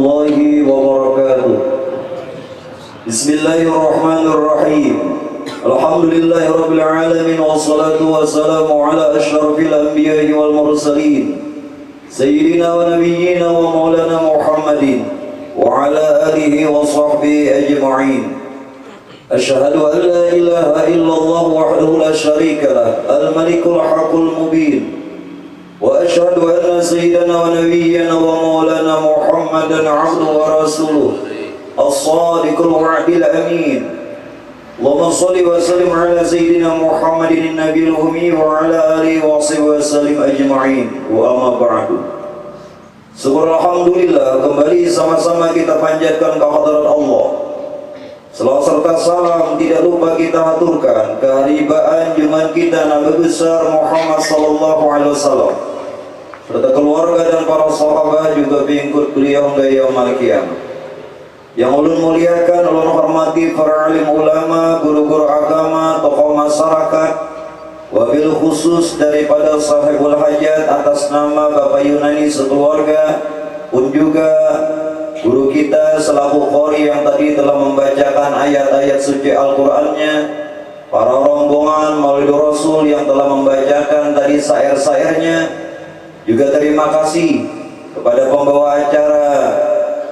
warahmatullahi wabarakatuh. Bismillahirrahmanirrahim. Alhamdulillahirabbil alamin wassalatu wassalamu ala asyrafil anbiya'i wal mursalin sayyidina wa nabiyyina wa maulana Muhammadin wa ala alihi wa sahbihi ajma'in. Asyhadu an la ilaha illallah wahdahu la syarika lah, al-malikul haqqul mubin. Wa asyhadu anna sayyidana wa nabiyyana wa maulana Muhammadan 'abduhu wa rasuluh as-sadiqul wa'dil amin. Allahumma shalli wa sallim ala sayyidina Muhammadin nabiyil ummi wa ala alihi wa sahbihi wa sallim ajma'in. Wa amma ba'du. Syukur alhamdulillah, kembali sama-sama kita panjatkan kehadirat Allah. Selawat serta salam tidak lupa kita aturkan keharibaan junjungan kita Nabi besar Muhammad sallallahu alaihi wasallam serta keluarga dan para sahabat juga pengikut beliau hingga yaumul qiyamah. Yang ulun muliakan, ulun hormati para alim ulama, guru-guru agama, tokoh masyarakat, wabil khusus daripada sahibul hajat atas nama Bapak Yunani sekeluarga, pun juga guru kita selaku qori yang tadi telah membacakan ayat-ayat suci Al-Qur'annya, para rombongan Maulid Rasul yang telah membacakan tadi syair-syairnya. Juga terima kasih kepada pembawa acara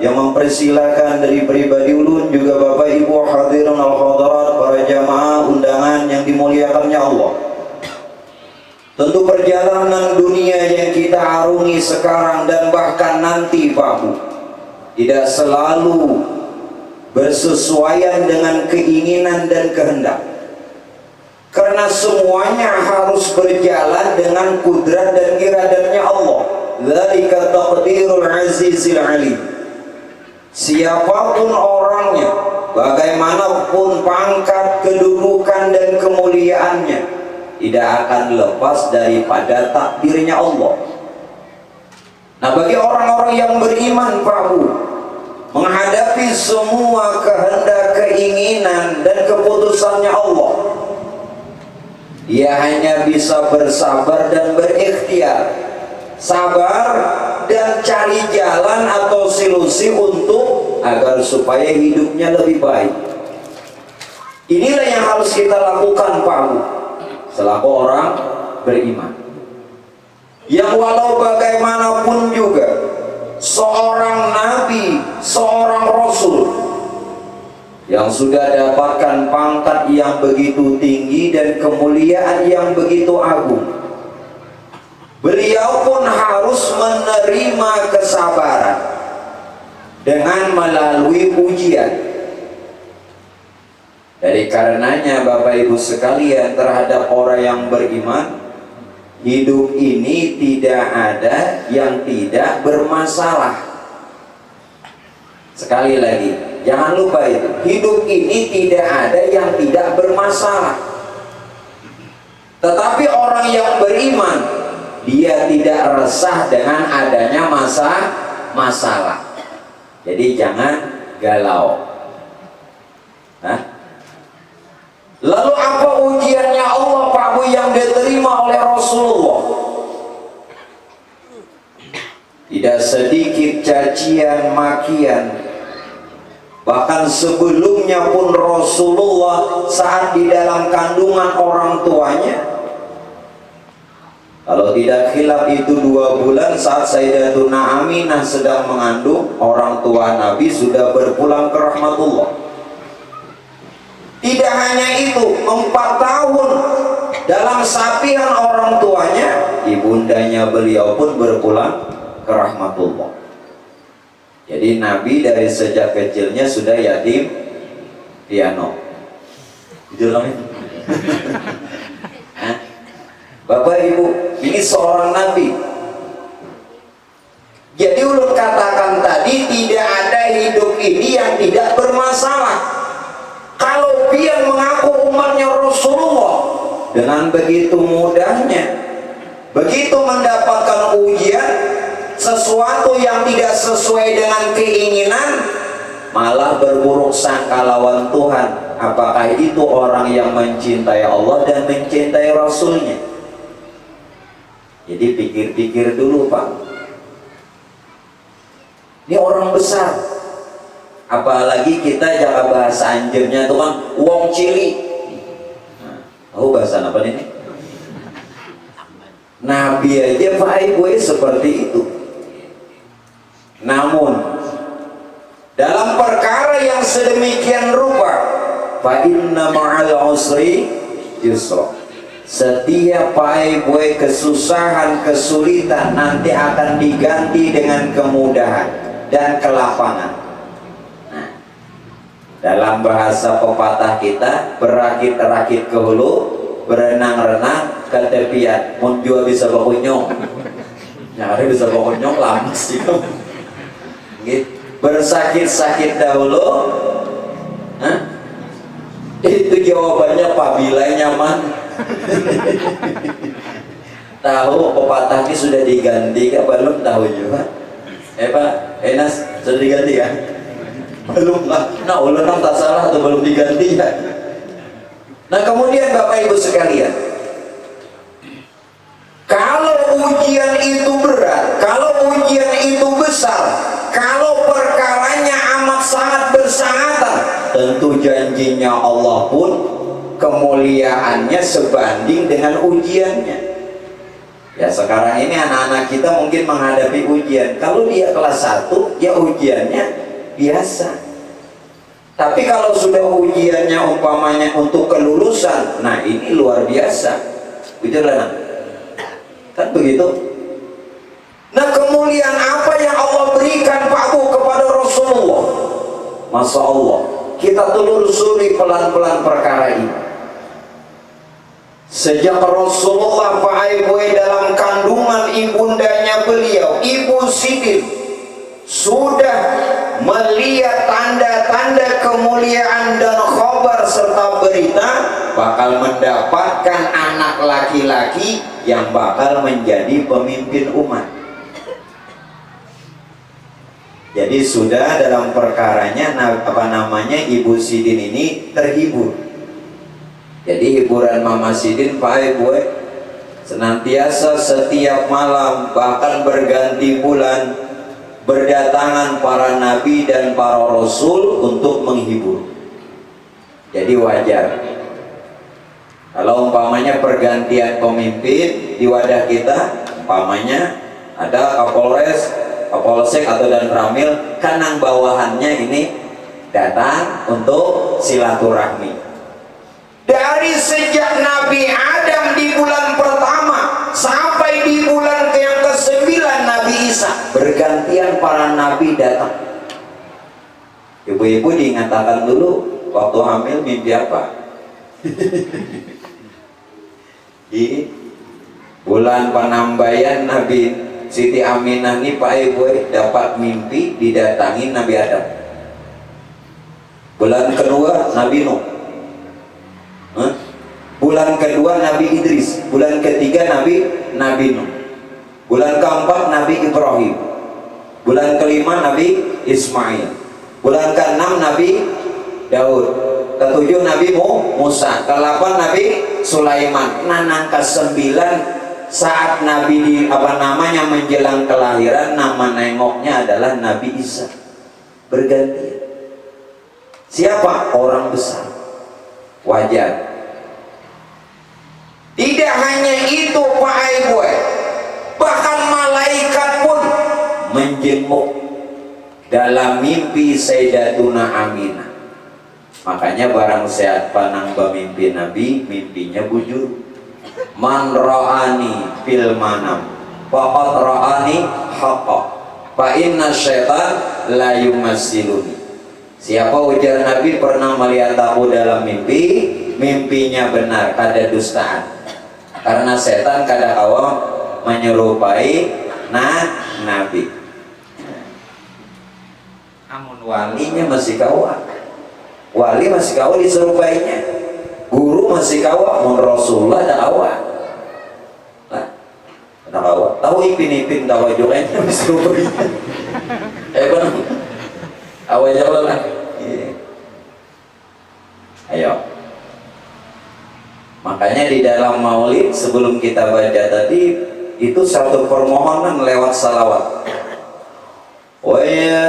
yang mempersilahkan dari pribadi ulun, juga Bapak Ibu hadirin al-hadirat, para jamaah undangan yang dimuliakannya Allah. Tentu perjalanan dunia yang kita arungi sekarang dan bahkan nanti Pak Bu, tidak selalu bersesuaian dengan keinginan dan kehendak, karena semuanya harus berjalan dengan kudrat dan iradatnya Allah. Dzalika taqdirul azizil alim. Siapapun orangnya, bagaimanapun pangkat, kedudukan dan kemuliaannya, tidak akan lepas daripada takdirnya Allah. Nah, bagi orang-orang yang beriman Pak Bu, menghadapi semua kehendak, keinginan dan keputusannya Allah, ia hanya bisa bersabar dan berikhtiar, sabar dan cari jalan atau solusi untuk agar supaya hidupnya lebih baik. Inilah yang harus kita lakukan Pak Bu selaku orang beriman, yang walau bagaimanapun juga seorang nabi, seorang rasul yang sudah dapatkan pangkat yang begitu tinggi dan kemuliaan yang begitu agung, beliau pun harus menerima kesabaran dengan melalui ujian. Dari karenanya Bapak Ibu sekalian, terhadap orang yang beriman, hidup ini tidak ada yang tidak bermasalah. Sekali lagi, jangan lupa itu, hidup ini tidak ada yang tidak bermasalah. Tetapi orang yang beriman, dia tidak resah dengan adanya masalah. Jadi jangan galau. Lalu apa ujiannya Allah Pak Bu yang diterima oleh Rasulullah? Tidak sedikit cacian, makian. Bahkan sebelumnya pun Rasulullah saat di dalam kandungan orang tuanya, kalau tidak khilaf itu 2 bulan saat Sayyidatuna Aminah sedang mengandung, orang tua Nabi sudah berpulang ke rahmatullah. Tidak hanya itu, 4 tahun dalam sapian orang tuanya, ibundanya beliau pun berpulang ke rahmatullah. Jadi Nabi dari sejak kecilnya sudah yatim piano. Itu namanya. Bapak Ibu, ini seorang Nabi. Jadi ulun katakan tadi, tidak ada hidup ini yang tidak bermasalah. Kalau dia mengaku umatnya Rasulullah, dengan begitu mudahnya, begitu mendapatkan ujian, sesuatu yang tidak sesuai dengan keinginan, malah berburuk sangka lawan Tuhan. Apakah itu orang yang mencintai Allah dan mencintai Rasulnya? Jadi pikir-pikir dulu Pak. Ini orang besar. Apalagi kita jaga bahasa anjirnya tuh kan wong cili. Tahu bahasa apa ini? Nabi aja Pak Ibu seperti itu. Namun dalam perkara yang sedemikian rupa, fa inna ma'al usri yusra. Setiap Pak Ibu kesusahan, kesulitan nanti akan diganti dengan kemudahan dan kelapangan. Dalam bahasa pepatah kita, berakit-rakit ke hulu, berenang-renang ke tepian. Mun jua bisa bakunyong, nyari bisa bakunyong lama sih. Bersakit-sakit dahulu, itu jawabannya pabilai nyaman. Tahu pepatah ini sudah diganti kan? Belum tahu juga. Pak Enas sudah diganti kan? Belum lah. Nah, ulang tak salah atau belum diganti ya. Nah, kemudian Bapak Ibu sekalian, kalau ujian itu berat, kalau ujian itu besar, kalau perkaranya amat sangat bersangatan, tentu janjinya Allah pun kemuliaannya sebanding dengan ujiannya. Ya, sekarang ini anak-anak kita mungkin menghadapi ujian. Kalau dia kelas 1, ya ujiannya biasa. Tapi kalau sudah ujiannya umpamanya untuk kelulusan, nah ini luar biasa. Betul kan? Kan begitu. Nah, kemuliaan apa yang Allah berikan Pak Bu kepada Rasulullah? Masya Allah, kita telusuri pelan-pelan perkara ini. Sejak Rasulullah Pak Ibu dalam kandungan ibundanya beliau, Ibu Sidin, sudah melihat tanda-tanda kemuliaan dan khabar serta berita bakal mendapatkan anak laki-laki yang bakal menjadi pemimpin umat. Jadi sudah dalam perkaranya Ibu Sidin ini terhibur. Jadi hiburan Mama Sidin Pak Ibu senantiasa setiap malam bahkan berganti bulan berdatangan para nabi dan para rasul untuk menghibur. Jadi wajar kalau umpamanya pergantian pemimpin di wadah kita, umpamanya ada Kapolres, Kapolsek atau dan Ramil, kanang bawahannya ini datang untuk silaturahmi. Dari sejak Nabi Adam di bulan pertama sampai di bulan yang ke-9 Nabi Isa, bergantian para nabi datang. Ibu-ibu diingatkan dulu waktu hamil mimpi apa? Di bulan penambayan Nabi Siti Aminah nih Pak Ibu dapat mimpi didatangi Nabi Adam. Bulan kedua Nabi Nuh, bulan kedua Nabi Idris, bulan ketiga Nabi Nuh, bulan keempat Nabi Ibrahim, bulan kelima Nabi Ismail, bulan keenam Nabi Daud, ketujuh Nabi Musa, ke-8 Nabi Sulaiman. Nah, ke-9 saat Nabi menjelang kelahiran, nama nengoknya adalah Nabi Isa. Bergantian. Siapa? Orang besar. Wajar. Tidak hanya itu Pak Ibu, bahkan malaikat pun menjenguk dalam mimpi Sayyidatuna Aminah. Makanya barang sehat panang mimpi Nabi, mimpinya bujur. Man ra'ani fil manam faqad ra'ani haqqa fa inna syaitan la yumassiluni. Siapa ujar Nabi pernah melihat aku dalam mimpi, mimpinya benar, kada dustaan. Karena setan kada kawa menyerupai Nabi. Amun walinya masih kawa, wali masih kawa diserupainya, guru masih kawa, mun Rasulullah ada kawa. Ada kawa. Tahu ipin-ipin kawa juga yang diserupainya. Benar. Awal jawab lah. Ayo. Makanya di dalam maulid sebelum kita baca tadi itu satu permohonan lewat salawat. Wa ya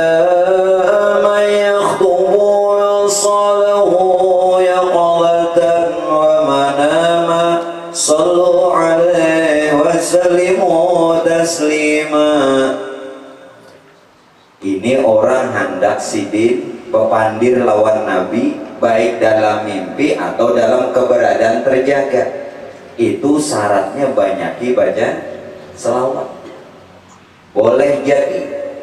Ini orang hendak sidin bepandir lawan Nabi, baik dalam mimpi atau dalam keberadaan terjaga. Itu syaratnya banyaki baca selawat. Boleh jadi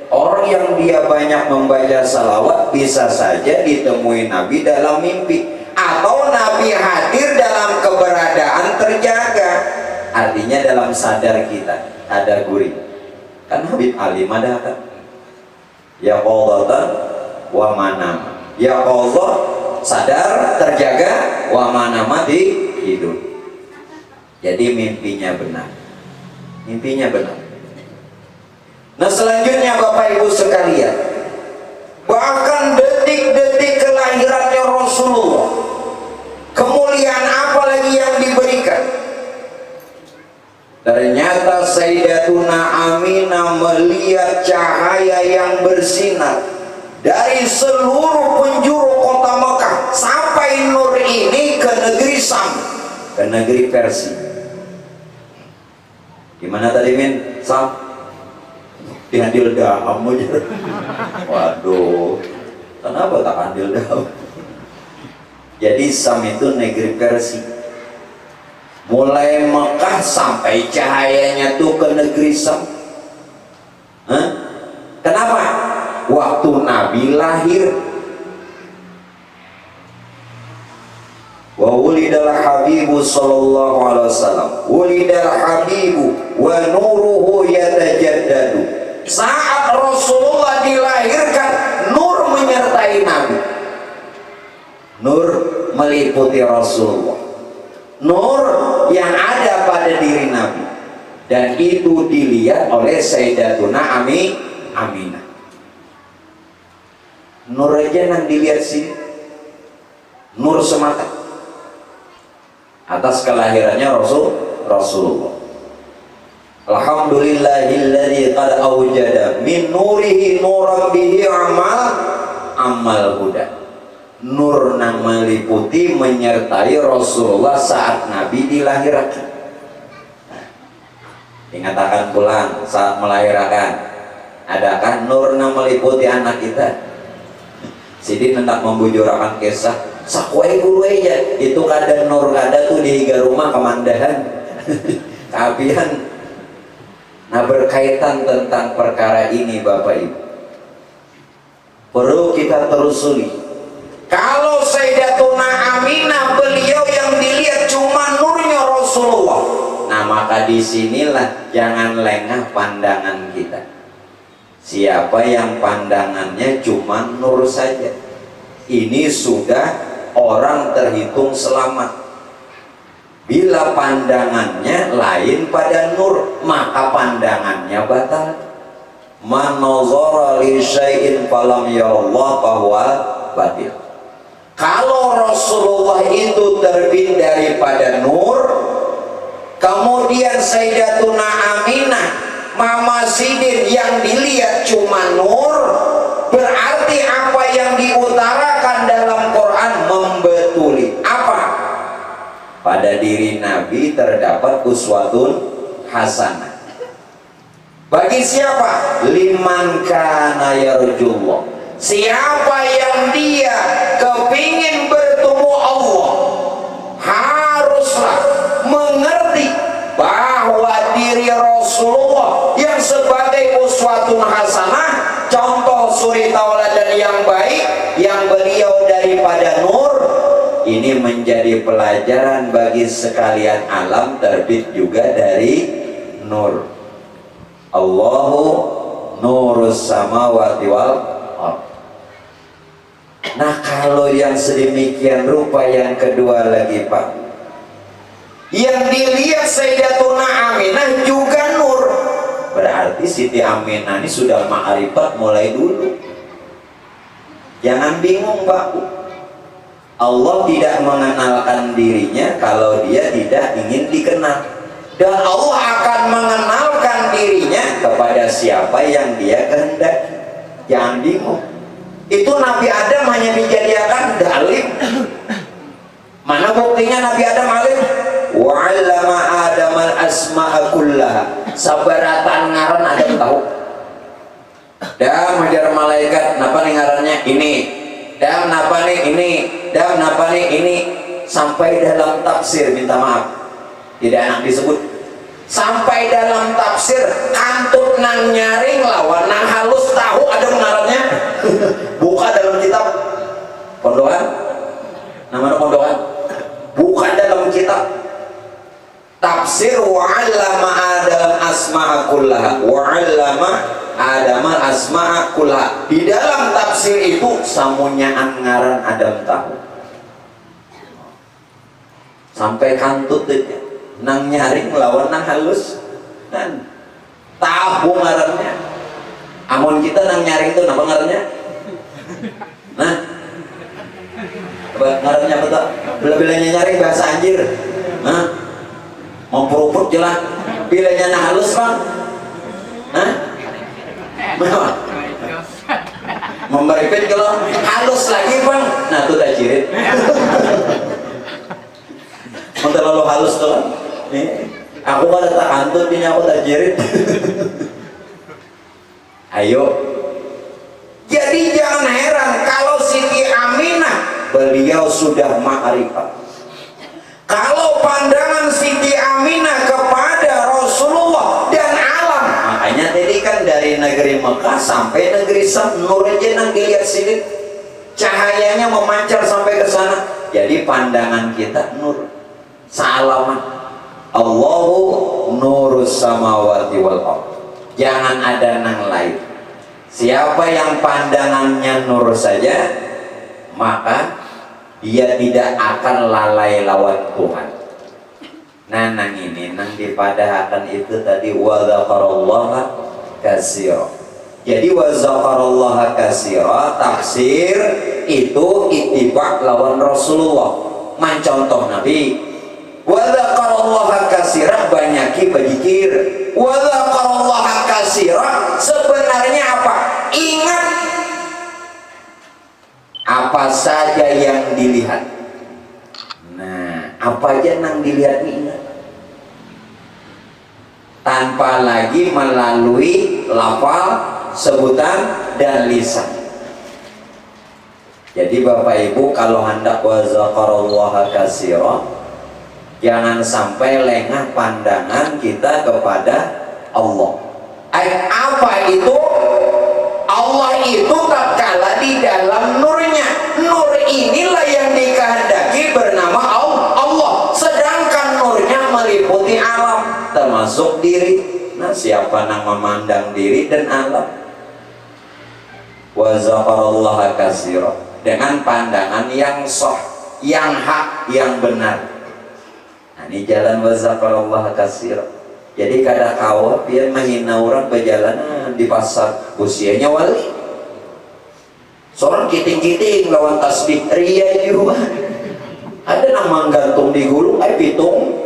orang yang dia banyak membaca salawat bisa saja ditemui Nabi dalam mimpi, atau Nabi hadir dalam keberadaan terjaga. Artinya dalam sadar kita ada gurih. Kan Habib Ali madakan ya qadatan wa manama. Ya qadat sadar terjaga, wa manama di hidup. Jadi mimpinya benar. Mimpinya benar. Nah selanjutnya Bapak Ibu sekalian, bahkan detik-detik kelahirannya Rasulullah, kemuliaan apa lagi yang diberikan? Ternyata Sayyidatuna Aminah melihat cahaya yang bersinar dari seluruh penjuru kota Mekah sampai nur ini ke negeri Sam, ke negeri Persia. Gimana tadi Min? Sam? Dihandil daham aja. Waduh, kenapa tak handil daham? Jadi Sam itu negeri Persia. Mulai Mekah sampai cahayanya tuh ke negeri Sam. Kenapa? Waktu Nabi lahir, wa wulidal habibu sallallahu alaihi wasallam, wulidal habibu wa nuruhu yatajaddadu. Saat Rasulullah dilahirkan, nur menyertai Nabi. Nur meliputi Rasulullah. Nur yang ada pada diri Nabi, dan itu dilihat oleh Sayyidatuna Aminah. Nur aja yang dilihat sini, nur semata atas kelahirannya Rasulullah. Alhamdulillahilladzi qad awjada min nurihi nuran bihi amal huda. Nur nang meliputi menyertai Rasulullah saat Nabi dilahirkan. Ingatakan pulang saat melahirkan, adakah nur nang meliputi anak kita? Sidi hendak membujurakan kisah sakuai guru aja itu kada nur kada tuh di higa rumah kemandahan keapian. Nah berkaitan tentang perkara ini Bapak Ibu, perlu kita telusuri. Kalau Sayyidatuna Aminah beliau yang dilihat cuma nurnya Rasulullah, nah maka disinilah jangan lengah pandangan kita. Siapa yang pandangannya cuma nur saja, ini sudah orang terhitung selamat. Bila pandangannya lain pada nur, maka pandangannya batal. Man nazara li syai'in falam yarallah fahuwa batil. Kalau Rasulullah itu terbit daripada nur, kemudian Sayyidatuna Aminah, Mama Sidin yang dilihat cuma nur, berarti apa yang diutarakan dalam Quran membetuli. Apa? Pada diri Nabi terdapat uswatun hasanah. Bagi siapa? Liman kana yarjullah. Siapa yang dia kepingin bertemu Allah, haruslah mengerti bahwa diri Rasulullah yang sebagai uswatun hasanah, contoh suri tauladan yang baik, yang beliau daripada nur, ini menjadi pelajaran bagi sekalian alam terbit juga dari nur. Allahu nurus samawati wal ardh. Nah kalau yang sedemikian rupa yang kedua lagi Pak, yang dilihat Sayyidatuna Aminah juga nur, berarti Siti Aminah ini sudah ma'rifat mulai dulu. Jangan bingung Pak, Allah tidak mengenalkan dirinya kalau dia tidak ingin dikenal, dan Allah akan mengenalkan dirinya kepada siapa yang dia kehendaki. Jangan bingung. Itu Nabi Adam hanya dijadikan dalim. Mana buktinya Nabi Adam alim? Wa 'allama Adam al-asma'a kullaha. Sabaratan ngaran Adam tahu. Dan majar malaikat napa nih ngarannya ini, dan napa nih ini, dan napa nih ini, sampai dalam tafsir minta maaf tidak enak disebut, sampai dalam tafsir kantut nang nyaring lawan nang halus tahu ada ngarannya. Buka dalam kitab pondokan, namanya pondokan, buka dalam kitab tafsir wa'allama adam asma'a kullaha, wa'allama adam asma'a kullaha. Di dalam tafsir itu samunya ngaran Adam tahu sampai kantut deh nang nyaring lawan nang halus dan tahu ngarannya. Amun kita nang nyaring itu apa ngarannya? Nah, apa ngarannya betul? Bila-bilanya nyaring bahasa anjir. Nah, mau puruput jelas. Bilanya nang halus bang. Nah, memberipit kalau halus lagi bang. Nah tuh tak cirit. Mau terlalu halus tuh kan? Aku kan tak kantut ini aku tak jirit. Ayo. Jadi jangan heran kalau Siti Aminah beliau sudah ma'rifat. Kalau pandangan Siti Aminah kepada Rasulullah dan alam, makanya tadi kan dari negeri Mekah sampai negeri Syam, nur aja nang dilihat sini, cahayanya memancar sampai ke sana. Jadi pandangan kita nur. Salaman Allahu nurus samawati wal ardh. Jangan ada nang lain. Siapa yang pandangannya nur saja, maka dia tidak akan lalai lawan Tuhan. Nah nang ini nang dipadahakan itu tadi wa dzakarallaha katsira. Jadi wa dzakarallaha katsira tafsir itu ittiba lawan Rasulullah. Mencontoh Nabi wa dzakarallaha katsiran, banyaki berzikir. Wa dzakarallaha katsiran sebenarnya apa? Ingat apa saja yang dilihat. Nah, apa aja yang dilihat ini ingat. Tanpa lagi melalui lafal, sebutan dan lisan. Jadi Bapak Ibu kalau hendak wa dzakarallaha katsiran, jangan sampai lengah pandangan kita kepada Allah. Apa itu? Allah itu tatkala di dalam nurnya. Nur inilah yang dikehendaki bernama Allah. Sedangkan nurnya meliputi alam, termasuk diri. Nah, siapa yang memandang diri dan alam? Wa dzakarallaha katsiran, dengan pandangan yang sah, yang hak, yang benar. Nah, ini jalan wa dzakarallaha katsiran. Jadi kada kawat dia menghina orang berjalanan di pasar, usianya wali. Seorang kiting-kiting lawan tasbih ria juga. Ada nama gantung di gulung, pitung.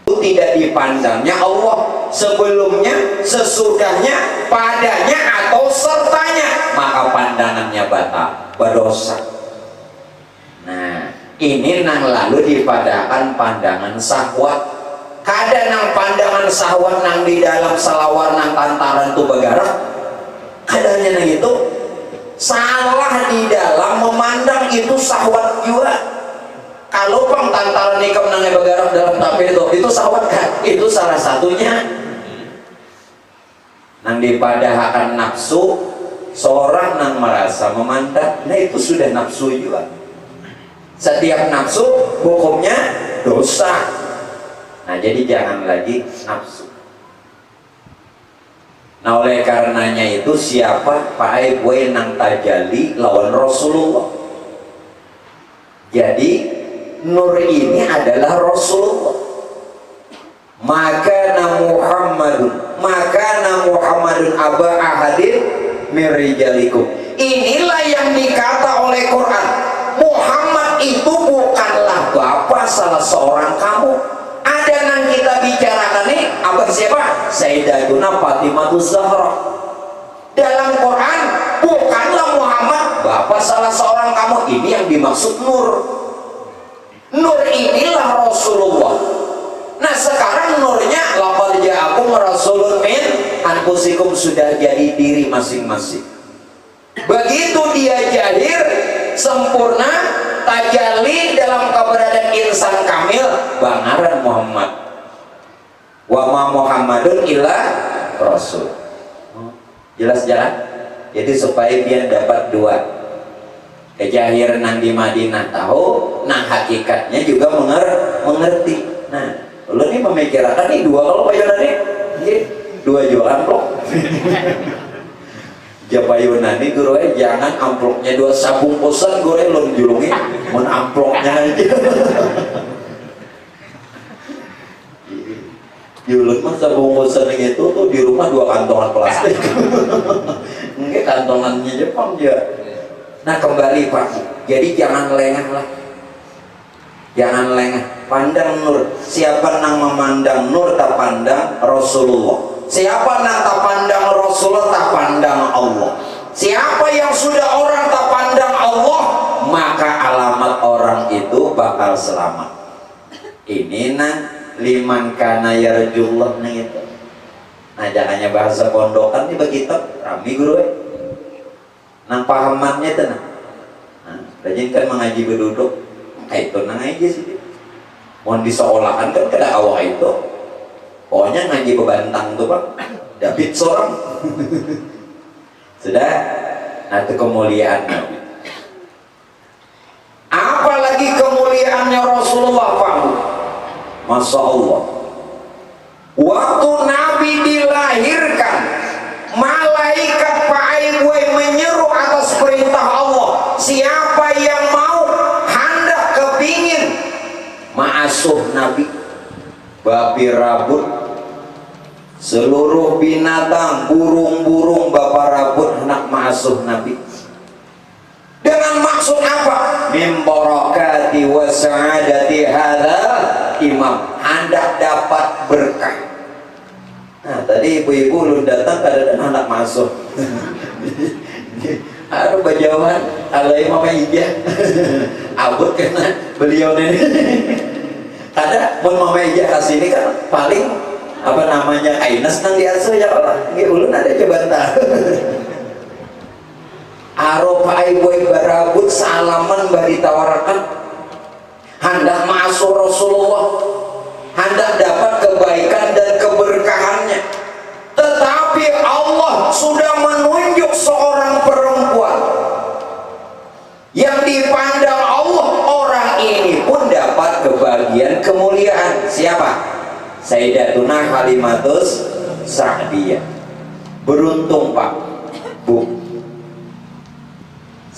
Itu tidak dipandangnya Allah sebelumnya, sesudahnya, padanya atau sertanya, maka pandangannya batal, berdosa. Nah, ini nang lalu dipadakan pandangan syahwat. Kada nang pandangan syahwat nang di dalam selawar nang tantaran tu begarap. Kadanya nang itu salah di dalam memandang itu syahwat juga. Kalau pang tantaran nikam nang begarap dalam tapi itu syahwat kan? Itu salah satunya. Nang dipadahakan nafsu, seorang nang merasa memandang, nah itu sudah nafsu juga. Setiap nafsu hukumnya dosa. Nah jadi jangan lagi nafsu. Nah oleh karenanya itu siapa pakai gue nang tajali lawan Rasulullah. Jadi nur ini adalah Rasulullah. Maka Muhammadun aba ahadin mirijalikum. Inilah yang dikata oleh Quran. Muhammad itu bukanlah bapak salah seorang kamu. Ada yang kita bicarakan nih apa siapa? Sayyidatuna Fatimahuz Zahra. Dalam Quran bukanlah Muhammad bapak salah seorang kamu. Ini yang dimaksud nur. Nur inilah Rasulullah. Nah sekarang nurnya laqad ja'akum rasulun min anfusikum sudah jadi diri masing-masing. Begitu dia jahir sempurna, tajalli dalam keberadaan insan kamil, bangaran Muhammad. Wa ma Muhammadun illa rasul. Jelas jalan? Jadi supaya dia dapat dua, kejahiran di Madinah tahu, nah hakikatnya juga mengerti. Nah, lu nih memikirkan nih dua kalau payunan nih, dua jual amplop. Japayunan nih guru jangan amplopnya dua sabung posan guru lu julungi, mun amplopnya aja. Julung mah sabung posan itu tuh di rumah dua kantongan plastik. Mungkin kantongannya Jepang ya. Nah kembali Pak, jadi jangan lengah lah, jangan lengah. Pandang nur, siapa nang memandang nur tak pandang Rasulullah. Siapa nang tak pandang Rasulullah tak pandang Allah. Siapa yang sudah orang tak pandang Allah, maka alamat orang itu bakal selamat. Ini nang liman kana yarjullah nang itu. Nah jangannya bahasa pondokan nih begitu, rami guru nang pahamannya tenang. Nah, rajin kan mengaji berduduk, itu nang aja sih. Mohon disekolahkan kan kada awak itu. Pokoknya ngaji bebantang tuh Pak, David seorang. Sudah, nah itu kemuliaan Nabi. Apalagi kemuliaannya Rasulullah Pak. Masya Allah. Waktu Nabi dilahirkan, malaikat Pak Aibuai menyeru atas perintah Allah. Siapa yang mau hendak kepingin ma'asuh Nabi, babi rabut, seluruh binatang, burung-burung bapak rabut hendak ma'asuh Nabi. Dengan maksud apa? Min barakati wa sa'adati hadzal imam, hendak dapat berkah. Nah tadi ibu-ibu lu datang kadang hendak masuk. Aduh bajauan alai mama ija abut kena beliau nih. Ada mun mama ija kasini kan paling apa namanya Aines nang diasuh ya Allah nggih ulun ada jabatan. Aropa ibu barabut salaman bari tawarkan hendak masuk Rasulullah, hendak dapat kebaikan dan keberkahannya. Tetapi Allah sudah menunjuk seorang perempuan yang dipandang Allah, orang ini pun dapat kebahagiaan kemuliaan. Siapa? Sayyidatuna Halimatus Sa'diyah. Beruntung Pak Bu,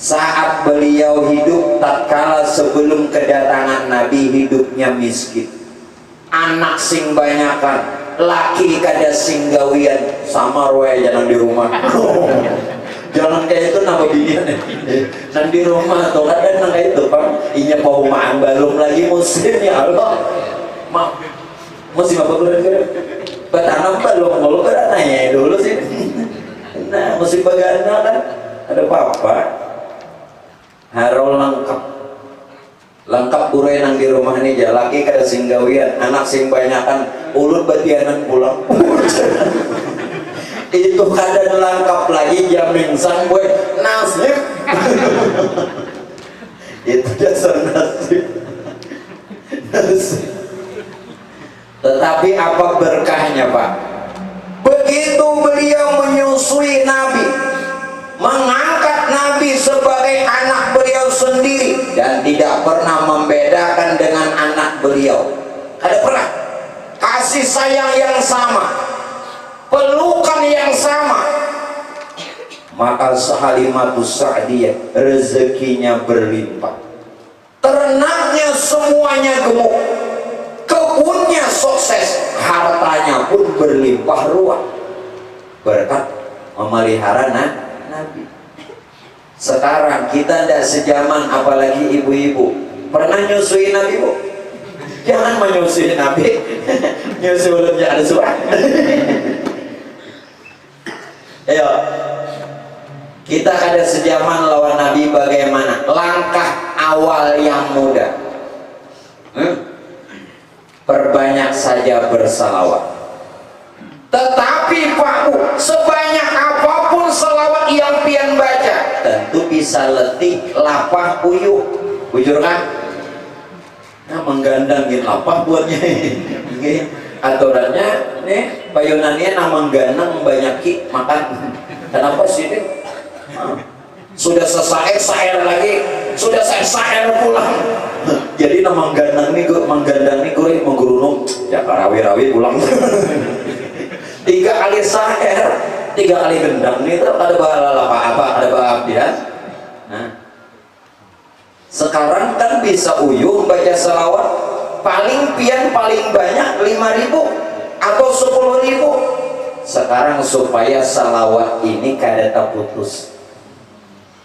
saat beliau hidup, tatkala sebelum kedatangan Nabi, hidupnya miskin, anak sing banyakan, laki kada singgawian, sama roe jangan di rumah. Jangan kayak itu nama dia nan di rumah atau kadang nang kayak itu Pak inya paumaan belum lagi musim ya Allah musim apa kira-kira petanam belum kalau kada nanya dulu sih. Nah musim bagana kan ada apa-apa harol lengkap ure nang di rumah ini aja, laki kada singgawian, anak sing banyakan, ulut batianan pulang. Itu kada lengkap lagi jamin sang gue nasib. Itu dasar nasib. Tetapi apa berkahnya Pak? Begitu beliau menyusui Nabi, mengangkat Nabi sebagai anak beliau sendiri dan tidak pernah membedakan dengan anak beliau. Ada pernah kasih sayang yang sama, pelukan yang sama. Maka Halimatus Sa'diyah rezekinya berlimpah, ternaknya semuanya gemuk, kebunnya sukses, hartanya pun berlimpah ruah berkat memelihara Nabi. Sekarang kita tidak sejaman, apalagi ibu-ibu. Pernah nyusui Nabi Bu? Jangan menyusui Nabi. Nyusui ulunnya ada suara. Ayo, kita ada sejaman lawan Nabi bagaimana? Langkah awal yang mudah. Perbanyak saja bersalawat. Tetapi Pak Bu, sebanyak apapun selawat yang pian baca, tentu bisa letih, lapah, uyuh. Bujur kan? Nah, menggandangin lapah buatnya. Aturannya nih, payunannya nama mengganang banyak makan. Kenapa sih ini? Sudah sesaer lagi, sudah saer pulang. Jadi nama menggandang nih gue menggurunung. Ya rawi-rawi pulang. 3 kali saer, 3 kali gendang nih, ada bahala apa ada bahan dia. Nah, sekarang kan bisa uyuh baca selawat paling pian paling banyak 5.000 atau 10.000. Sekarang supaya salawat ini kada terputus,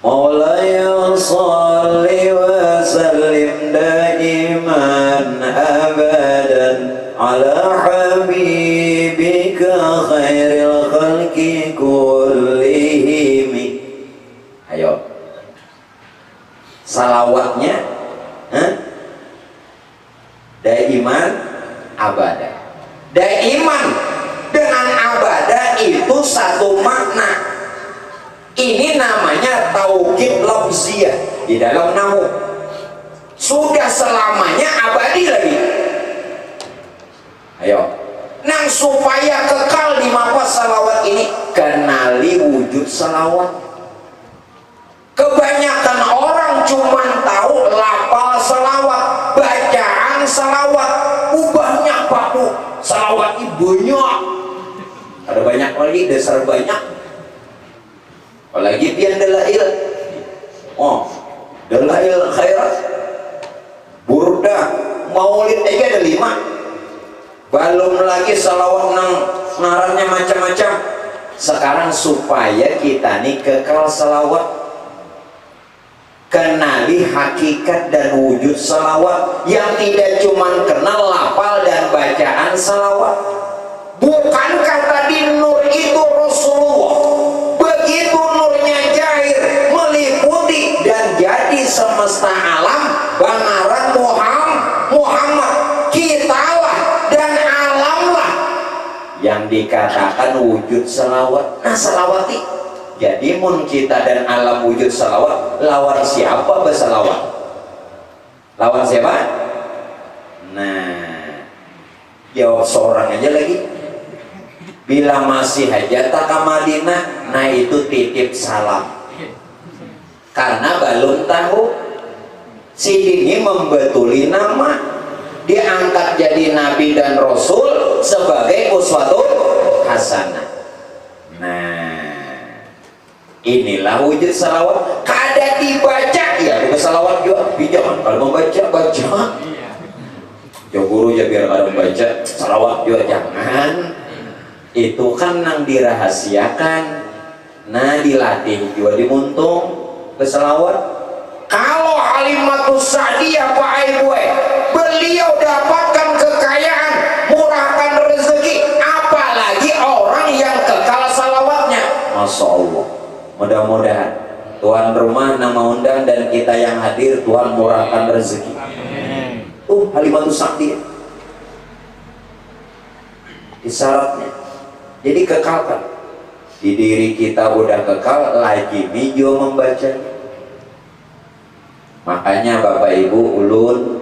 Maulaya shalli wa sallim daiman abadan ala habibika khairil khalqi kullihim. Ayo salawatnya daiman abadan. Daiman dengan abadah itu satu makna. Ini namanya taukid lafziyah di dalam nahu. Sudah selamanya abadi lagi. Ayo, nang supaya kekal di mapa salawat ini, kenali wujud salawat. Kebanyakan orang cuman tahu lafal salawat, bacaan salawat, ubahnya Pak Bu. Salawat ini banyak. Ada banyak lagi, dasar banyak. Apalagi pian dalail. Oh, dalail khairat, burdah, maulid aja ada 5. Belum lagi salawat nang ngarannya macam-macam. Sekarang supaya kita nih kekal salawat, kenali hakikat dan wujud salawat yang tidak cuma kenal lafal dan bacaan salawat. Bukankah tadi nur itu Rasulullah? Begitu nurnya jahir meliputi dan jadi semesta alam, bangaran Muhammad, kitalah dan alamlah yang dikatakan wujud salawat. Nah salawati, jadi mun kita dan alam wujud salawat, lawan siapa bersalawat? Lawan siapa? Nah, jawab seorang aja lagi. Bila masih hajat ke Madinah, nah itu titip salam. Karena belum tahu si ini membetuli nama, diangkat jadi nabi dan rasul sebagai uswatun hasanah. Nah, inilah wujud salawat. Kada dibaca ya bukan salawat juga. Jangan kalau membaca baca. Ya guru ya biar kada membaca salawat juga jangan. Itu kan nang dirahasiakan, nah dilatih juga dimuntung berselawat. Kalau Halimatus Sa'diyah Pak Ibu, beliau dapatkan kekayaan, murahkan rezeki, apalagi orang yang kekal salawatnya. Masya Allah, mudah-mudahan tuan rumah nama undang dan kita yang hadir, Tuhan murahkan rezeki. Halimatus Sa'diyah isyaratnya. Jadi kekalkan di diri kita, udah kekal lagi video membaca. Makanya Bapak Ibu ulun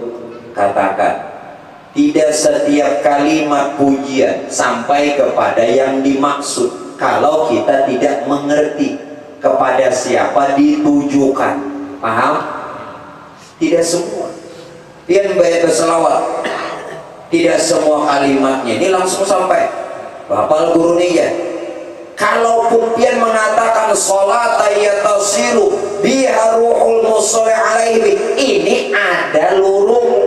katakan, tidak setiap kalimat pujian sampai kepada yang dimaksud kalau kita tidak mengerti kepada siapa ditujukan. Paham? Tidak semua. Pian bayar berselawat, tidak semua kalimatnya ini langsung sampai. Bapak guru nih ya, kalaupun pian mengatakan sholat ayatasilu biha ruhul musolli alaihi, ini ada lurung,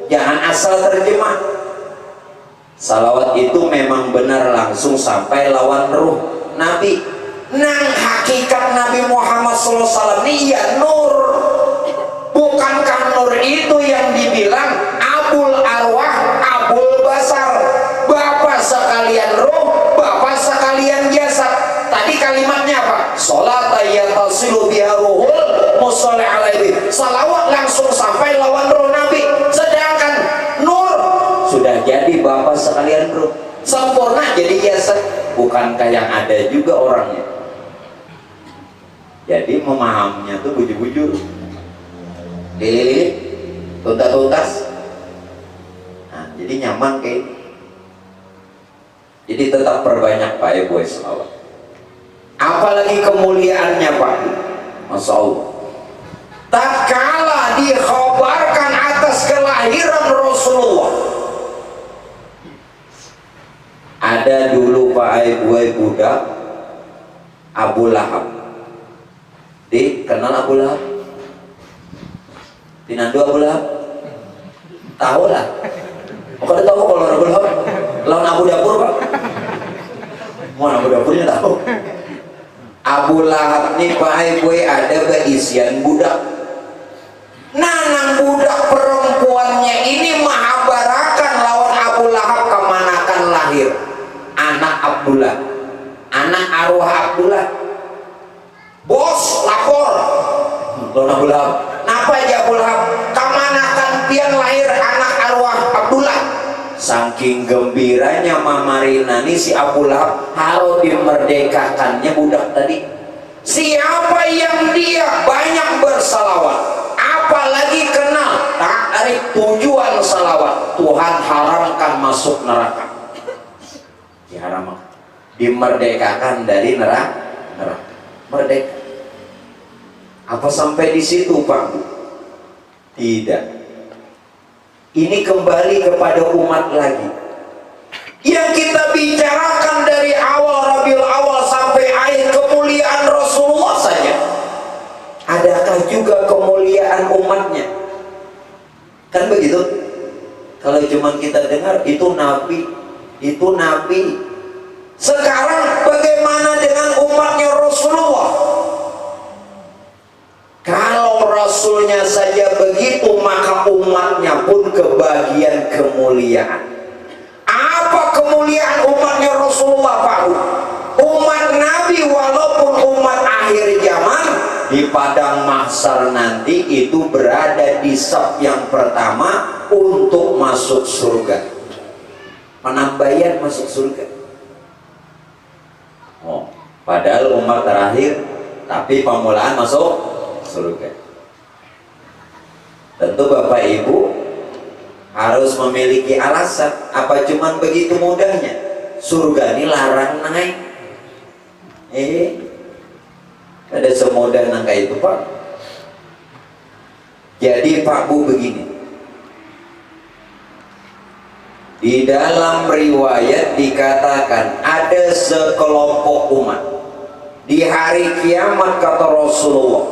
jangan asal terjemah. Salawat itu memang benar langsung sampai lawan ruh Nabi. Nang hakikat Nabi Muhammad SAW ini ya nur. Bukankah nur itu yang dibilang abul arwah, abul basar, bapak sekalian ruh, bapak sekalian jasad. Tadi kalimatnya apa? Sholat ayatasilu biha ruhul musolli alaihi, salawat langsung sampai lawan ruh Nabi. Sedangkan nur sudah jadi bapak sekalian bro, sempurna jadi jasad. Bukankah yang ada juga orangnya? Jadi memahaminya tuh bujur-bujur, dililit, tuntas-tuntas. Nah, jadi nyaman kayak ini. Jadi tetap perbanyak Pak Ibu selawat. Apalagi kemuliaannya Pak, Masya Allah. Tatkala dikhabarkan atas kelahiran Rasulullah, ada dulu Pak Ibu budak Abu Lahab. Kenal Abu Lahab? Tinandu Abu Lahab? Tahu lah. Kalau tahu kalau Abu Lahab lawan Abu Dapur Pak. Mau Abu Dapurnya tahu. Abu Lahab nih Pak Ibu ada keisian budak. Nanang budak perempuannya ini mahabarakan lawan Abu Lahab kemanakan lahir. Anak Abdullah, anak arwah Abdullah. Bos lapor lawan Abu Lahab. Napa aja Abu Lahab? Kemanakan pian lahir anak arwah Abdullah. Saking gembiranya Mamarina nih si Abu Lahab harus dimerdekakannya budak tadi. Siapa yang dia banyak bersalawat, apalagi kenal tarik tujuan salawat, Tuhan haramkan masuk neraka. Diharamkan, dimerdekakan dari neraka. Merdeka. Apa sampai di situ Pak? Tidak. Ini kembali kepada umat lagi. Yang kita bicarakan dari awal Rabiul Awal sampai akhir kemuliaan Rasulullah saja. Adakah juga kemuliaan umatnya? Kan begitu? Kalau cuma kita dengar itu nabi, itu nabi. Sekarang bagaimana dengan umatnya Rasulullah? Kalau Rasulnya saja begitu, maka umatnya pun kebagian kemuliaan. Apa kemuliaan umatnya Rasulullah Pak? Umat Nabi walaupun umat akhir zaman, di padang mahsyar nanti itu berada di saf yang pertama untuk masuk surga. Penambahan masuk surga. Oh, padahal umat terakhir, tapi pemulaan masuk surga. Tentu Bapak Ibu harus memiliki alasan. Apa cuman begitu mudahnya? Surga ini larang naik. Ada semudah nangka itu Pak. Jadi Pak Bu begini. Di dalam riwayat dikatakan ada sekelompok umat di hari kiamat kata Rasulullah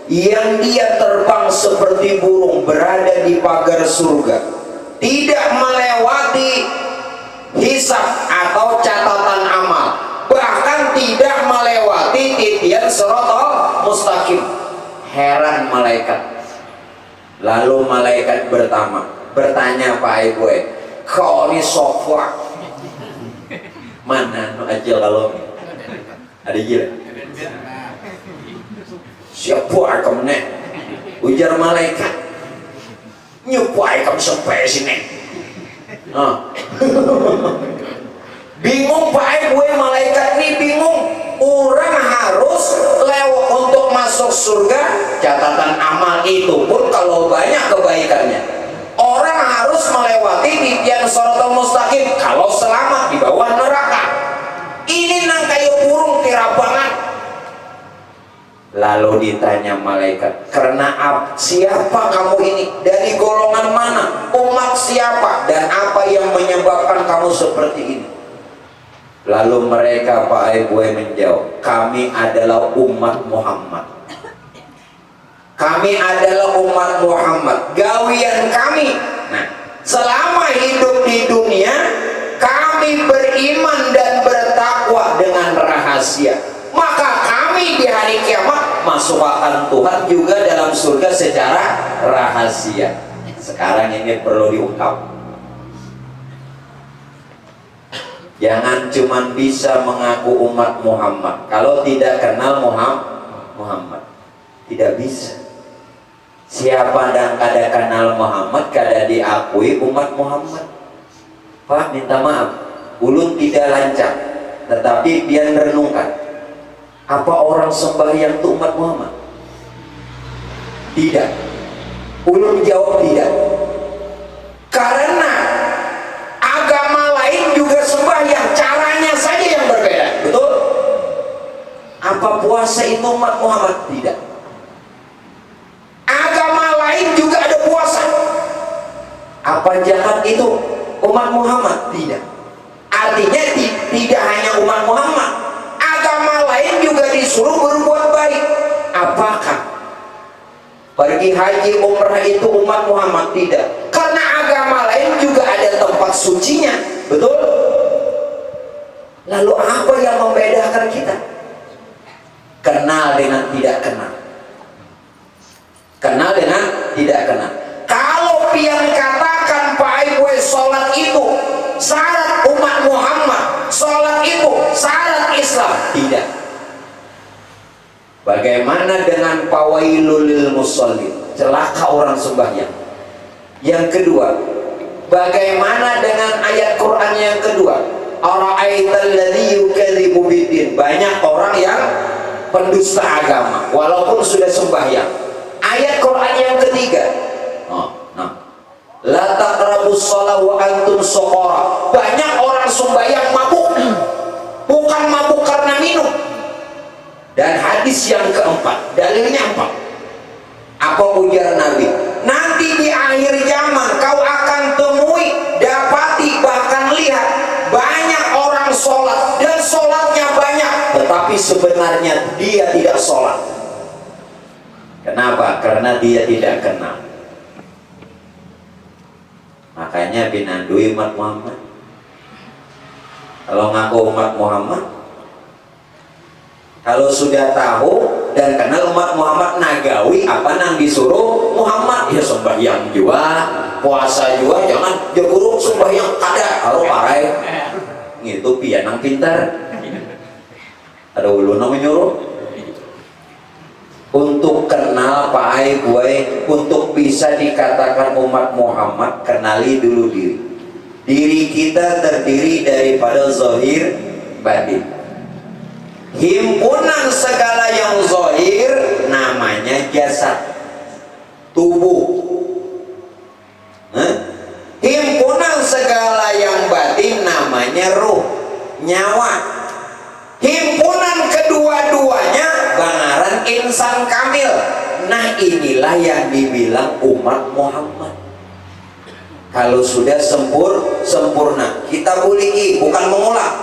yang dia terbang seperti burung berada di pagar surga, tidak melewati hisab atau catatan amal, bahkan tidak melewati titian siratal mustaqim. Heran malaikat. Lalu malaikat bertanya Pak Ibu, kau ini sofa mana no ajil kalau ada gila siapa kamu nek ujar malaikat nyupai kamu sampai sini. Bingung Pak Ibu, malaikat ini bingung. Orang harus lewat untuk masuk surga, catatan amal itu pun kalau banyak kebaikannya. Orang harus melewati titian siratal mustaqim kalau selamat di bawah neraka. Ini nang kayu burung tirabangan. Lalu ditanya malaikat, karena siapa kamu ini? Dari golongan mana? Umat siapa? Dan apa yang menyebabkan kamu seperti ini? Lalu mereka Pak Ibu menjawab, kami adalah umat Muhammad. Kami adalah umat Muhammad. Gawian kami, nah, selama hidup di dunia, kami beriman dan bertakwa dengan rahasia. Maka kami di hari kiamat masukkan Tuhan juga dalam surga secara rahasia. Sekarang ini perlu diungkap. Jangan cuma bisa mengaku umat Muhammad kalau tidak kenal Muhammad. Tidak bisa. Siapa dan kada kenal Muhammad kada diakui umat Muhammad. Pak minta maaf, ulun tidak lancar, tetapi pian renungkan, apa orang sembahyang itu umat Muhammad? Tidak. Ulun jawab tidak. Karena agama lain juga sembahyang, caranya saja yang berbeda. Betul? Apa puasa itu umat Muhammad? Tidak. Agama lain juga ada puasa. Apa zakat itu umat Muhammad? Tidak. Artinya tidak hanya umat Muhammad, agama lain juga disuruh berbuat baik. Apakah pergi haji umrah itu umat Muhammad? Tidak. Karena agama lain juga ada tempat sucinya. Betul? Lalu apa yang membedakan kita? Kenal dengan tidak kenal. Kenal dengan tidak kenal. Kalau pian katakan Pak Ibu sholat itu syarat umat Muhammad, sholat itu syarat Islam, tidak. Bagaimana dengan fawailul lil musallin, celaka orang sembahyang? Yang kedua, bagaimana dengan ayat Quran yang kedua, ara'aital ladzi yukadzibu biddin? Banyak orang yang pendusta agama walaupun sudah sembahyang. Ayat Quran yang ketiga, la taqrabus shalah wa antum suqara. Banyak orang sembahyang mabuk, bukan mabuk karena minum. Dan hadis yang keempat, dalilnya apa? Apa ujar Nabi? Nanti di akhir zaman kau akan temui, dapati, bahkan lihat banyak orang sholat dan sholatnya banyak, tetapi sebenarnya dia tidak sholat. Kenapa? Karena dia tidak kenal. Makanya binandui umat Muhammad. Kalau ngaku umat Muhammad, kalau sudah tahu dan kenal umat Muhammad, nagawi apa nang disuruh Muhammad, ya sembahyang juga, puasa juga, jangan jaguru sembahyang kada, kalau pakai gitu pian nang pintar. Ada ulun nang menyuruh untuk kenal pakai gue, untuk bisa dikatakan umat Muhammad, kenali dulu diri. Diri kita terdiri daripada zahir batin. Himpunan segala yang zahir namanya jasad, tubuh. Himpunan segala yang batin namanya ruh, nyawa. Himpunan kedua-duanya bangaran insan kamil. Nah inilah yang dibilang umat Muhammad. Kalau sudah sempurna, kita buliki, bukan mengulang.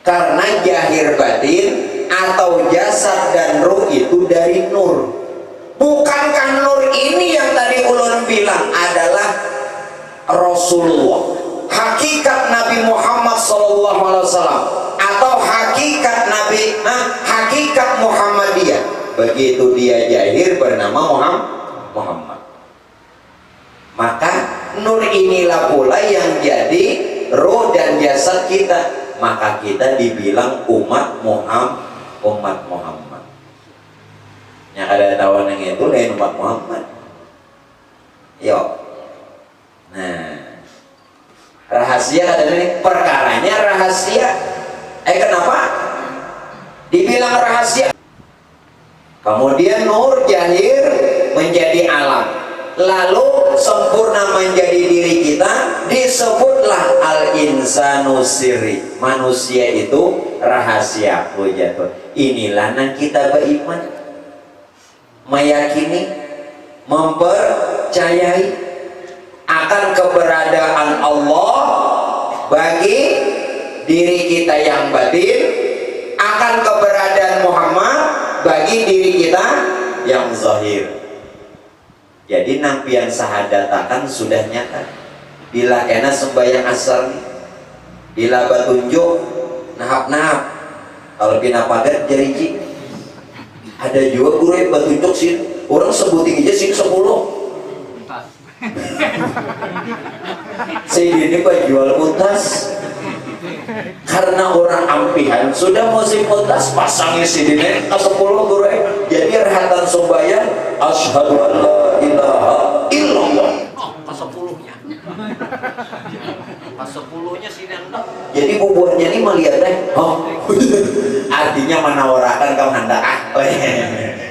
Karena jahir batin atau jasad dan ruh itu dari nur. Bukankah nur ini yang tadi ulun bilang adalah Rasulullah, hakikat Nabi Muhammad SAW, atau hakikat hakikat Muhammadiyah. Begitu dia jahir bernama Muhammad. Maka nur inilah pula yang jadi roh dan jasad kita. Maka kita dibilang umat Muhammad. Yang ada tahuan yang itu lain umat Muhammad. Yuk. Nah, rahasia ada ini, perkaranya rahasia. Kenapa dibilang rahasia? Kemudian nur jahir menjadi alam, lalu sempurna menjadi diri kita, disebutlah al-insanu sirri. Manusia itu rahasia. Inilah yang kita beriman, meyakini, mempercayai akan keberadaan Allah bagi diri kita yang batin, akan keberadaan Muhammad bagi diri kita yang zahir. Jadi nampian sahadatakan sudah nyata. Bila kena sembahyang asar nih, bila batunjuk nahap-nahap, kalau pina pagar jariji. Ada juga guru yang batunjuk sih, orang sebutin aja sih 10. Saya ini jual utas. Karena orang ampihan sudah musim utas, pasangnya sidine ke 10 guru. Jadi rehatan sembahyang asyhadu an la ilaha illallah ke 10-nya. kan kamu hendak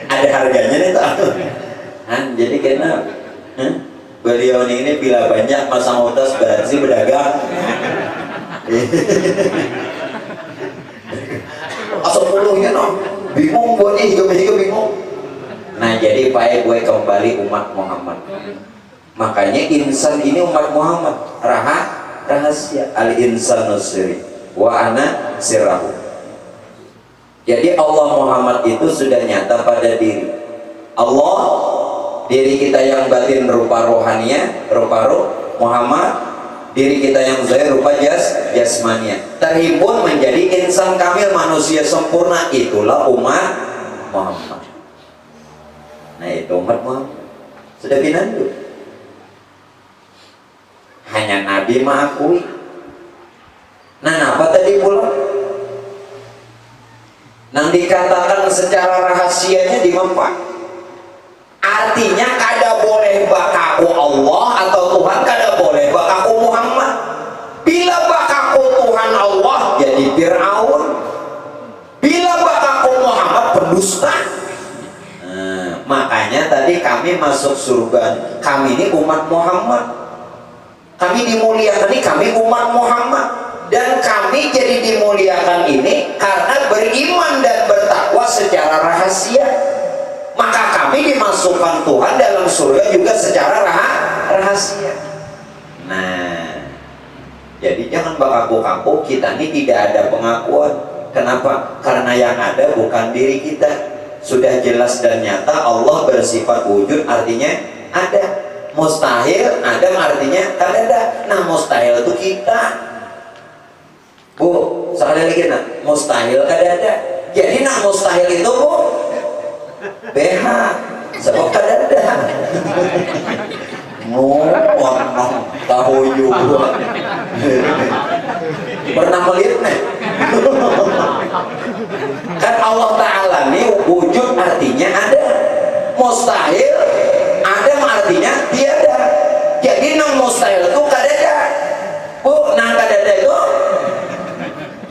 ada harganya nih tuh. Jadi kena beliau ini bila banyak masang otas berarti berdagang. Asal puluhnya no, bingung buat hidup bingung. Nah jadi baik gue kembali umat Muhammad. Makanya insan ini umat Muhammad, rahasia al insanu sirri wa ana sirrahu. Jadi Allah Muhammad itu sudah nyata pada diri Allah, diri kita yang batin rupa rohania, rupa roh Muhammad, diri kita yang zahir rupa jasmania, terhimpun menjadi insan kamil, manusia sempurna. Itulah umat Muhammad. Nah itu umat Muhammad sudah binandu. Hanya Nabi mengakui. Nah apa tadi pula? Nang dikatakan secara rahasianya di mempak. Artinya kada boleh bakaku Allah atau Tuhan, kada boleh bakaku Muhammad. Bila bakaku Tuhan Allah jadi Fir'aun, bila bakaku Muhammad pendusta. Makanya tadi kami masuk surga, kami ini umat Muhammad, kami dimuliakan ini, kami umat Muhammad. Dan kami jadi dimuliakan ini karena beriman dan bertakwa secara rahasia. Maka kami dimasukkan Tuhan dalam surga juga secara rahasia. Nah, jadi jangan bakaku-kaku, kita ini tidak ada pengakuan. Kenapa? Karena yang ada bukan diri kita. Sudah jelas dan nyata Allah bersifat wujud, artinya ada. Mustahil, Adam artinya kan ada. Nah mustahil itu kita. Bu, sekali lagi nak, mustahil kada ada. Jadi nak mustahil itu bu BH sebab kada ada. Tahu juga. Pernah melihat nih? Kan Allah Ta'ala nih wujud artinya ada, mustahil Adam artinya tiada. Jadi nang mustahil itu kada ada. Bu, nang kada ada itu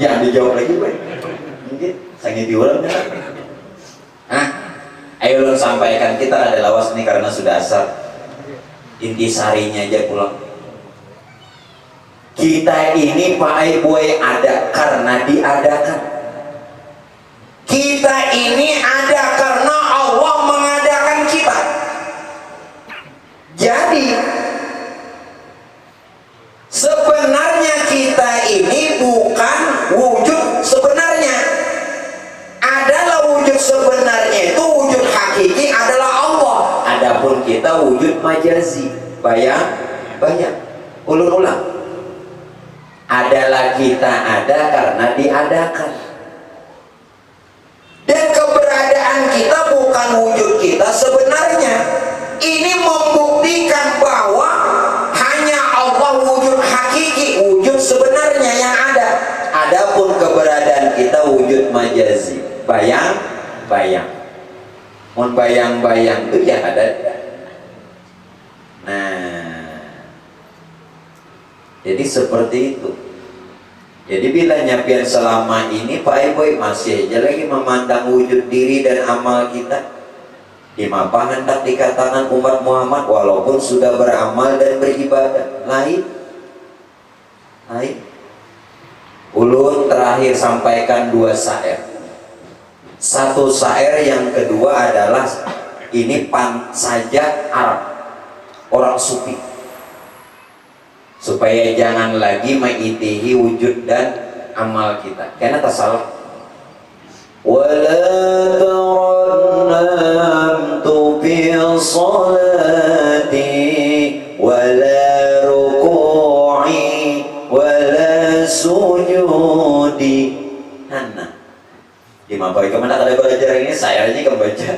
yang dijawab lagi gue mungkin sangat diulang ya. Ayo lo sampaikan, kita ada lawas nih karena sudah asar. Intisarinya aja pulang. Kita ini Pak Boy ada karena diadakan. Kita ini ada karena Allah mengadakan kita. Jadi sebenarnya kita ini bukan wujud sebenarnya. Adalah wujud sebenarnya itu wujud hakiki adalah Allah. Adapun kita wujud majazi. Bayang. Ulang. Adalah kita ada karena diadakan. Dan keberadaan kita bukan wujud kita sebenarnya. Ini membuktikan bahwa hanya Allah wujud hakiki, wujud sebenarnya yang ada. Adapun keberadaan kita wujud majazi, bayang. Mun bayang itu yang ada. Nah, jadi seperti itu. Jadi bila nyapian selama ini Pak Boy masih aja lagi memandang wujud diri dan amal kita. Di mapa hendak dikatakan umat Muhammad walaupun sudah beramal dan beribadah lain. Ulun terakhir sampaikan 2 syair. Satu syair yang kedua adalah ini sajak Arab, orang sufi, supaya jangan lagi mengitihi wujud dan amal kita karena tasalah. Wala tarannamtu fi salati wala ruku'i wala sujudi. Hanna di mampai kemana kada belajar ini saya aja kebaca.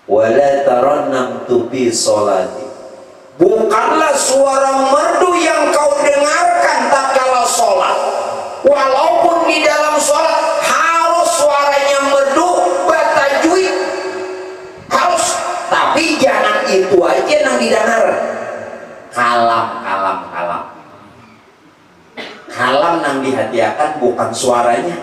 Wala tarannamtu fi salati, bukanlah suara merdu yang kau dengarkan tatkala sholat. Walaupun di dalam sholat harus suaranya merdu, batajwid harus, tapi jangan itu aja yang didengar. Kalam nang dihatiakan bukan suaranya.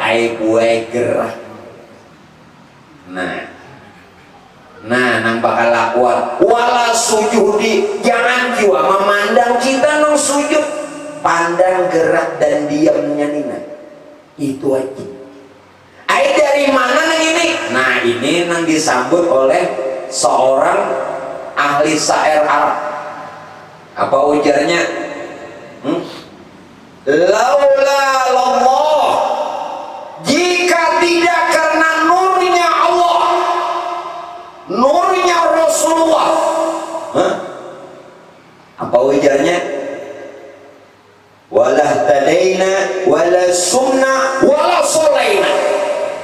ai buai gerah. Nang bakal lakuan wala sujudi, jangan jiwa memandang kita nang sujud, pandang gerak dan diamnya nina, itu aja. Ai dari mana nang ini? Nah ini nang disambut oleh seorang ahli syair Arab. Apa ujarnya? Laula Allah, jika tidak karena nurnya Allah, nurnya Rasulullah. Apa ujarnya? Walah tadaina wala sumna wala solaina.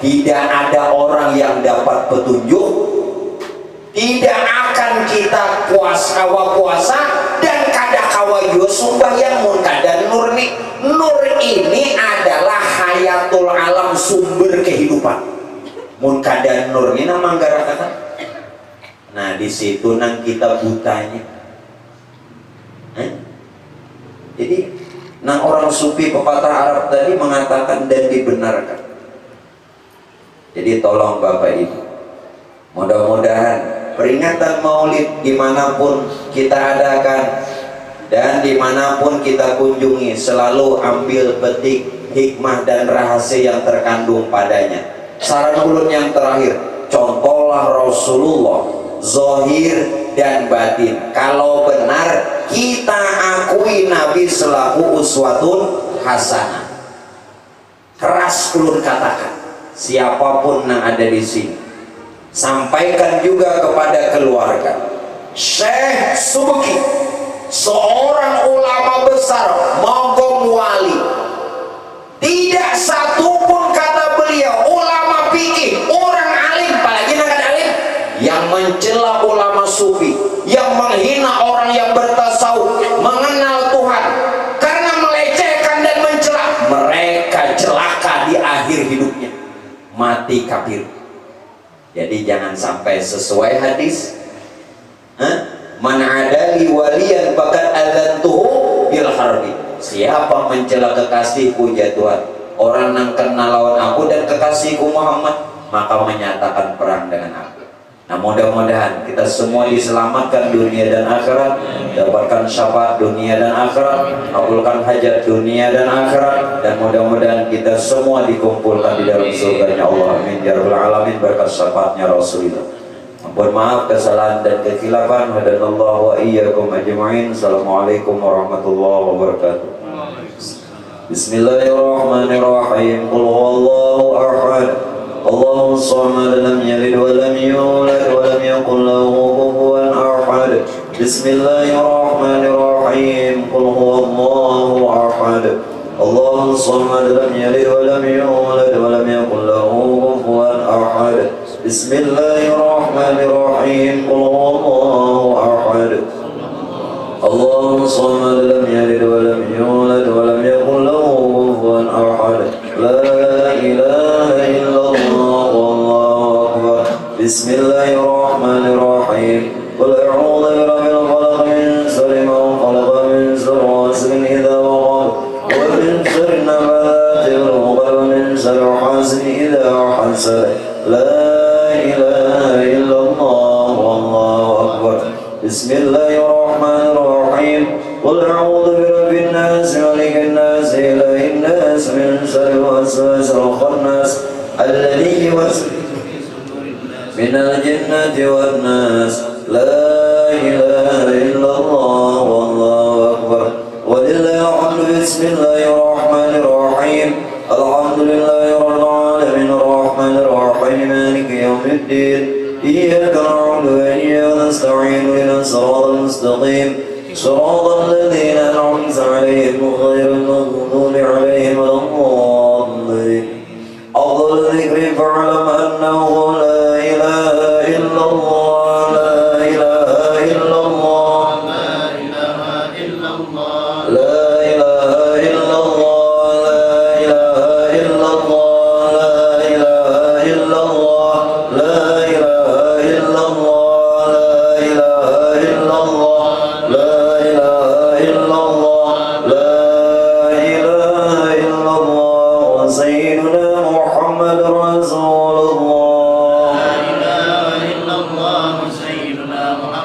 Tidak ada orang yang dapat petunjuk, tidak akan kita puasa dan kada kawa sumpah yang munkadan nur nih. Nur ini adalah hayatul alam, sumber kehidupan. Munkadan nur ini nama kata. Nah di situ nang kita butanya. Jadi nang orang sufi pepatah Arab tadi mengatakan dan dibenarkan. Jadi tolong Bapak Ibu, mudah-mudahan peringatan Maulid dimanapun kita adakan dan dimanapun kita kunjungi selalu ambil petik hikmah dan rahasia yang terkandung padanya. Saran ulun yang terakhir, contohlah Rasulullah zahir dan batin. Kalau benar kita akui Nabi selaku uswatun hasanah. Keras ulun katakan, siapapun yang ada di sini, sampaikan juga kepada keluarga. Syekh Subki, seorang ulama besar, mogom wali, tidak satupun kata beliau ulama fikih, orang alim, apalagi nak alim, yang mencela ulama sufi, yang menghina orang yang bertasawuf, mengenal Tuhan, karena melecehkan dan mencela, mereka celaka di akhir hidupnya, mati kafir. Jadi jangan sampai sesuai hadis, man adali waliyan faqad adzantuhu bil harbi. Siapa mencela kekasihku ya Tuhan, orang yang kenal lawan aku dan kekasihku Muhammad, maka menyatakan perang dengan aku. Nah mudah-mudahan kita semua diselamatkan dunia dan akhirat, dapatkan syafaat dunia dan akhirat, kabulkan hajat dunia dan akhirat, dan mudah-mudahan kita semua dikumpulkan di dalam surganya Allah. Amin ya rabbal alamin, berkat syafaatnya Rasulullah. Mohon maaf kesalahan dan kekhilafan. Hadanallahu wa iyyakum ajma'in. Assalamualaikum warahmatullahi wabarakatuh. Bismillahirrahmanirrahim. Qul huwallahu ahad, Allahus samad, lam yalid wa lam yulad wa lam yakul lahu kufuwan ahad. Bismillahirrahmanirrahim. Qul huwallahu ahad, Allahus samad, lam yalid wa lam yulad wa lam yakul lahu kufuwan ahad. Bismillahirrahmanirrahim. Qul huwallahu ahad, Allahus samad, lam yalid wa lam yulad wa lam yakul lahu kufuwan ahad. La ilaha illallah wallahu akbar. Bismillahirrahmanirrahim. Qul a'udzu birabbil falaq, min sharri ma khalaq, min sharri ghasiqin idza waqab, wa min sharri nafathil 'uqad, wa min sharri hasidin idza hasad. La ilaha illallah wallahu akbar. Bismillahirrahmanirrahim. Qul a'udzu birabbin nas, malikin nas, ilahin nas, min syarril waswasil khannas, alladzi yuwaswisu minal jinnati wan nas. La ilaha illallah wallahu akbar. Walillahil hamdu. Bismillahirrahmanirrahim. Alhamdulillahi rabbil alamin, arrahmanir rahim, maliki yaumiddin. Iyyaka na'budu wa iyyaka nasta'in, ihdinas siratal mustaqim, siratal ladzina an'amta 'alaihim ghairil maghdubi 'alaihim waladdallin. Afdhalul dzikri fa'lam annahu la ilaha illallah, la ilaha illallah, la ilaha illallah, la ilaha illallah, la ilaha illallah, la ilaha illallah, la ilaha illallah, la ilaha illallah, la ilaha illallah, la ilaha illallah.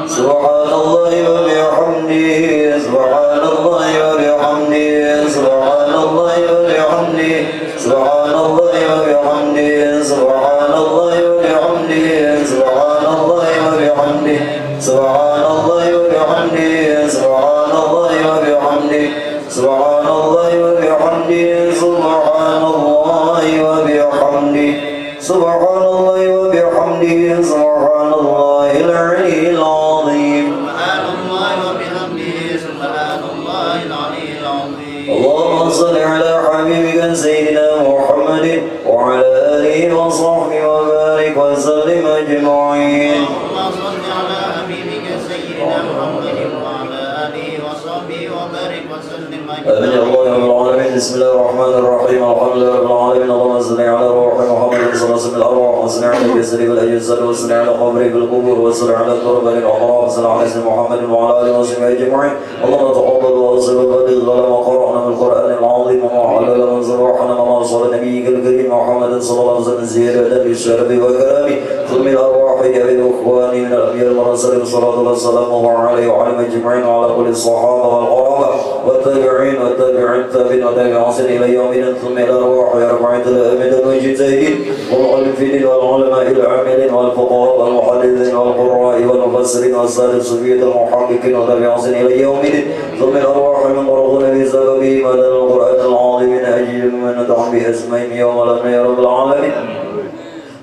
سبحان الله وبحمده سبحان الله وبحمده سبحان الله وبحمده سبحان الله وبحمده سبحان الله وبحمده سبحان الله وبحمده سبحان الله وبحمده سبحان الله وبحمده سبحان الله وبحمده سبحان الله وبحمده سبحان الله وبحمده سبحان الله العلي العظيم سبحان الله وبحمده سبحان الله العلي العظيم اللهم صل على حبيبك سيدنا محمد وعلى آله وصحبه وبارك وسلم أجمعين اللهم صل على حبيبك سيدنا محمد وعلى آله وصحبه وبارك وسلم آمين يا الله رب العالمين بسم الله الرحمن الرحيم الحمد لله رب العالمين اللهم صل على روح محمد صلى الله عليه وسلم الأرواح وصل على جسده والأجساد وصل على قبره في القبور وصل على تربة الأعراف وصل على سيدنا محمد وعلى آله وصحبه أجمعين اللهم تقبل وأصل وبلغ لما قرأنا من القرآن العظيم وما علل من صباحنا وما صلى نبيك الكريم محمد صلى الله عليه وسلم زيادة بالشرف وكرامه ثم الأرواح يا الإخوان من الأنبياء المرسلين صلى الله عليه وسلم عليه وعلى أجمعين وعلى كل الصحابة والقرابة والتابعين والتابعين التابعين وتابعين إلى يومنا ثم إلى الأرواح يا ربعة الأئمة والمجتهدين والمؤلفين والعلماء العاملين والفقهاء والمحدثين والقراء والمفسرين والسادة الصوفية المحققين وتابعين إلى يومنا ثم الأرواح من مرغون بسببه مدى القرآن العظيم من أجل من ندعم بأسمائهم يوم لنا يا رب العالمين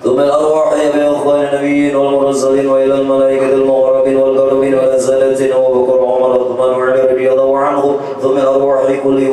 ثم الأرواح يا إخوان النبيين والمرسلين وإلى الملائكة المقربين والكرمين والأساتذة وبكر عمر عثمان وعلي رضي الله عنهم ثم الأرواح كل